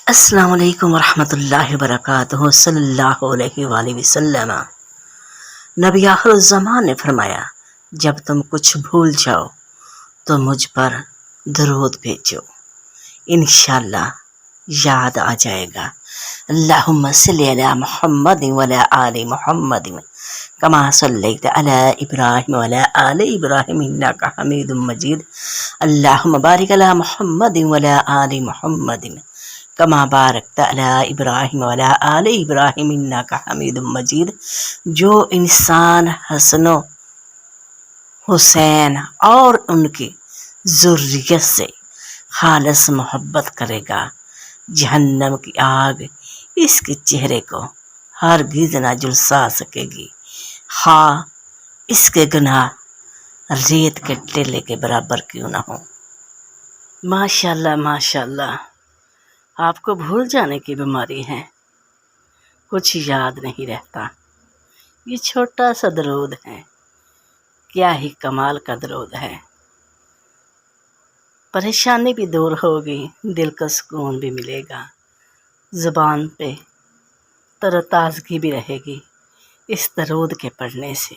السلام علیکم ورحمۃ اللہ وبرکاتہ صلی اللہ علیہ وآلہ وسلم۔ نبی آخر الزمان نے فرمایا، جب تم کچھ بھول جاؤ تو مجھ پر درود بھیجو، انشاءاللہ یاد آ جائے گا۔ اللہم صلی علی محمد وعلی آل محمد کما صلیت علی ابراہیم وعلی آل ابراہیم انک حمید مجید۔ اللہم بارک علی محمد وعلی آل محمد کما بارکت علی ابراہیم وعلی آل ابراہیم انک حمید مجید۔ جو انسان حسن و حسین اور ان کی ذریت سے خالص محبت کرے گا، جہنم کی آگ اس کے چہرے کو ہرگز نہ جھلسا سکے گی، خواہ اس کے گناہ ریت کے ٹیلے کے برابر کیوں نہ ہو۔ ماشاءاللہ ماشاءاللہ، آپ کو بھول جانے کی بیماری ہے، کچھ یاد نہیں رہتا۔ یہ چھوٹا سا درود ہے، کیا ہی کمال کا درود ہے۔ پریشانی بھی دور ہوگی، دل کو سکون بھی ملے گا، زبان پہ تر و تازگی بھی رہے گی اس درود کے پڑھنے سے۔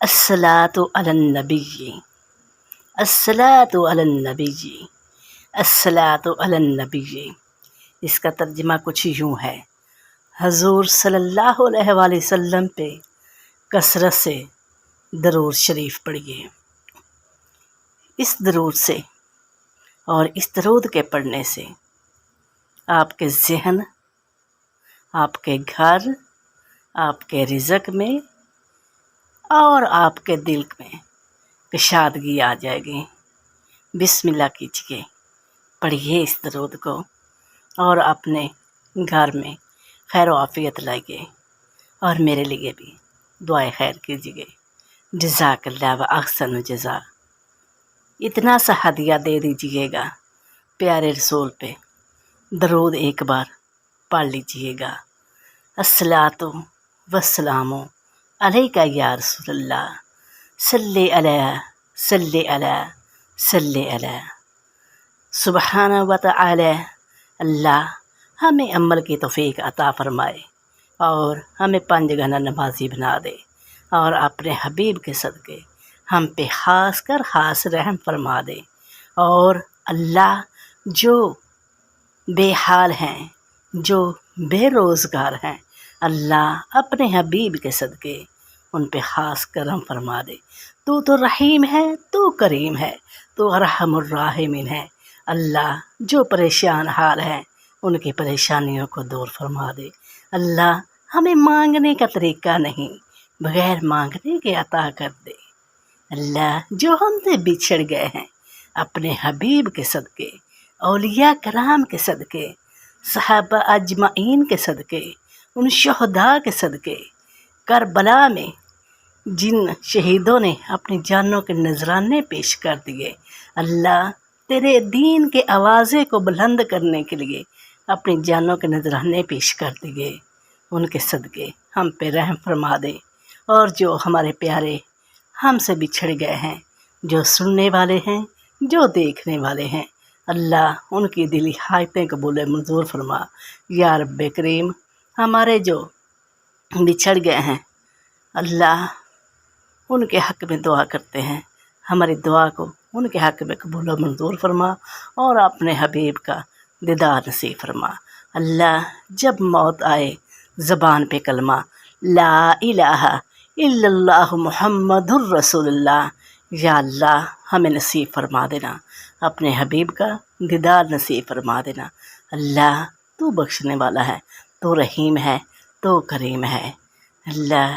الصلاۃ علی النبی، الصلاۃ علی النبی، الصلاۃ علی النبی۔ اس کا ترجمہ کچھ یوں ہے، حضور صلی اللہ علیہ وآلہ وسلم پہ کثرت سے درود شریف پڑھیے۔ اس درود سے اور اس درود کے پڑھنے سے آپ کے ذہن، آپ کے گھر، آپ کے رزق میں اور آپ کے دل میں کشادگی آ جائے گی۔ بسم اللہ کیجیے، پڑھیے اس درود کو اور اپنے گھر میں خیر و عافیت لائیے، اور میرے لیے بھی دعائے خیر کیجیے۔ جزاک اللہ و احسن الجزا۔ اتنا سا ہدیہ دے دیجیے گا، پیارے رسول پہ درود ایک بار پڑھ لیجیے گا۔ الصلاۃ والسلام علیک یا رسول اللہ، صلی علیہ صلی علیہ صلی علیہ۔ سبحانہ وتعالی اللہ ہمیں عمل کی توفیق عطا فرمائے اور ہمیں 5 گنا نمازی بنا دے، اور اپنے حبیب کے صدقے ہم پہ خاص کر خاص رحم فرما دے۔ اور اللہ جو بے حال ہیں، جو بے روزگار ہیں، اللہ اپنے حبیب کے صدقے ان پہ خاص کرم فرما دے۔ تو رحیم ہے، تو کریم ہے، تو ارحم الراحمین ہے۔ اللہ جو پریشان حال ہیں ان کی پریشانیوں کو دور فرما دے۔ اللہ ہمیں مانگنے کا طریقہ نہیں، بغیر مانگنے کے عطا کر دے۔ اللہ جو ہم سے بچھڑ گئے ہیں، اپنے حبیب کے صدقے، اولیاء کرام کے صدقے، صحابہ اجمعین کے صدقے، ان شہداء کے صدقے، کربلا میں جن شہیدوں نے اپنی جانوں کے نذرانے پیش کر دیے، اللہ تیرے دین کے آوازے کو بلند کرنے کے لیے اپنی جانوں کے نذرانے پیش کر دیے، ان کے صدقے ہم پہ رحم فرما دے۔ اور جو ہمارے پیارے ہم سے بچھڑ گئے ہیں، جو سننے والے ہیں، جو دیکھنے والے ہیں، اللہ ان کی دلی حاجتیں قبول منظور فرما۔ یا رب کریم، ہمارے جو بچھڑ گئے ہیں، اللہ ان کے حق میں دعا کرتے ہیں، ہماری دعا کو ان کے حق میں قبول و منظور فرما اور اپنے حبیب کا دیدار نصیب فرما۔ اللہ جب موت آئے زبان پہ کلمہ لا الہ الا اللہ محمد الرسول اللہ، یا اللہ ہمیں نصیب فرما دینا، اپنے حبیب کا دیدار نصیب فرما دینا۔ اللہ تو بخشنے والا ہے، تو رحیم ہے، تو کریم ہے۔ اللہ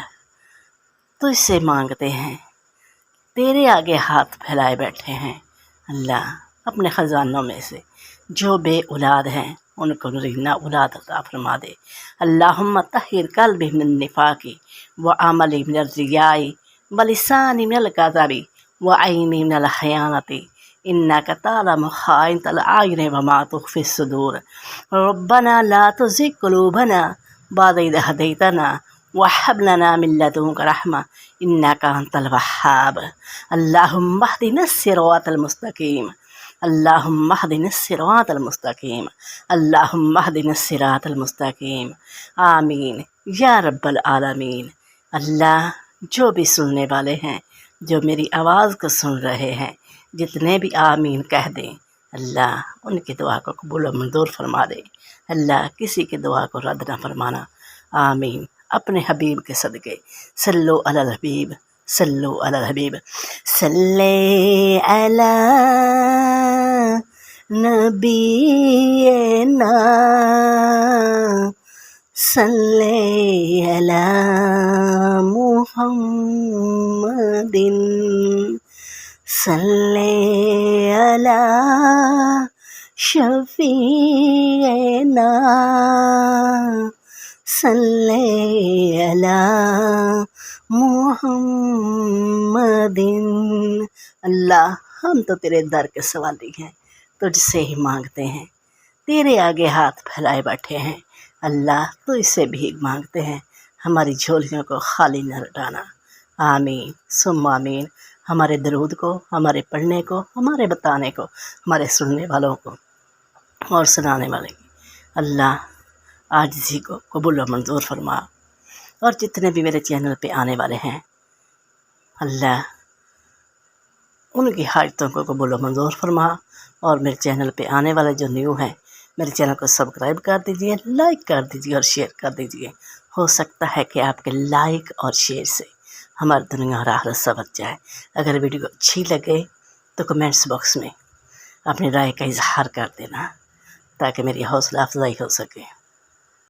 تو اس سے مانگتے ہیں، تیرے آگے ہاتھ پھیلائے بیٹھے ہیں۔ اللہ اپنے خزانوں میں سے جو بے اولاد ہیں ان کو نرینہ اولاد عطا فرما دے۔ اللہم طہر قلبی من النفاق وعملی من الریا ولسانی من الکذب وعینی من الخیانت انک تعلم خائنۃ الاعین وما تخفی الصدور۔ ربنا لا تزغ قلوبنا بعد اذ ہدیتنا وہب لنا من لدنک رحمہ انک انت الوہاب۔ اللہم اہدنا الصراط المستقیم اللہم اہدنا الصراط المستقیم، اللہم اہدنا الصراط المستقیم، آمین یا رب العالمین۔ اللہ جو بھی سننے والے ہیں، جو میری آواز کو سن رہے ہیں، جتنے بھی آمین کہہ دیں، اللہ ان کی دعا کو قبول و منظور فرما دے۔ اللہ کسی کی دعا کو رد نہ فرمانا، آمین۔ اپنے حبیب کے صدقے صلو علی الحبیب، صلو علی الحبیب، صلی علی نبینا، صلی علی محمد، صلی علی شفیعنا، صلی علی محمد۔ اللہ ہم تو تیرے در کے سوالی ہیں، تجھ سے ہی مانگتے ہیں، تیرے آگے ہاتھ پھیلائے بیٹھے ہیں۔ اللہ تو اس سے بھیک مانگتے ہیں، ہماری جھولیوں کو خالی نہ لٹانا، آمین ثم آمین۔ ہمارے درود کو، ہمارے پڑھنے کو، ہمارے بتانے کو، ہمارے سننے والوں کو اور سنانے والے کی اللہ عاجزی کو قبول و منظور فرما، اور جتنے بھی میرے چینل پہ آنے والے ہیں اللہ ان کی حاجتوں کو قبول و منظور فرما، اور میرے چینل پہ آنے والے جو نیو ہیں میرے چینل کو سبسکرائب کر دیجئے، لائک کر دیجئے اور شیئر کر دیجئے۔ ہو سکتا ہے کہ آپ کے لائک اور شیئر سے ہماری دنیا اور آخرت سنور جائے۔ اگر ویڈیو اچھی لگے تو کمنٹس باکس میں اپنی رائے کا اظہار کر دینا تاکہ میری حوصلہ افزائی ہو سکے۔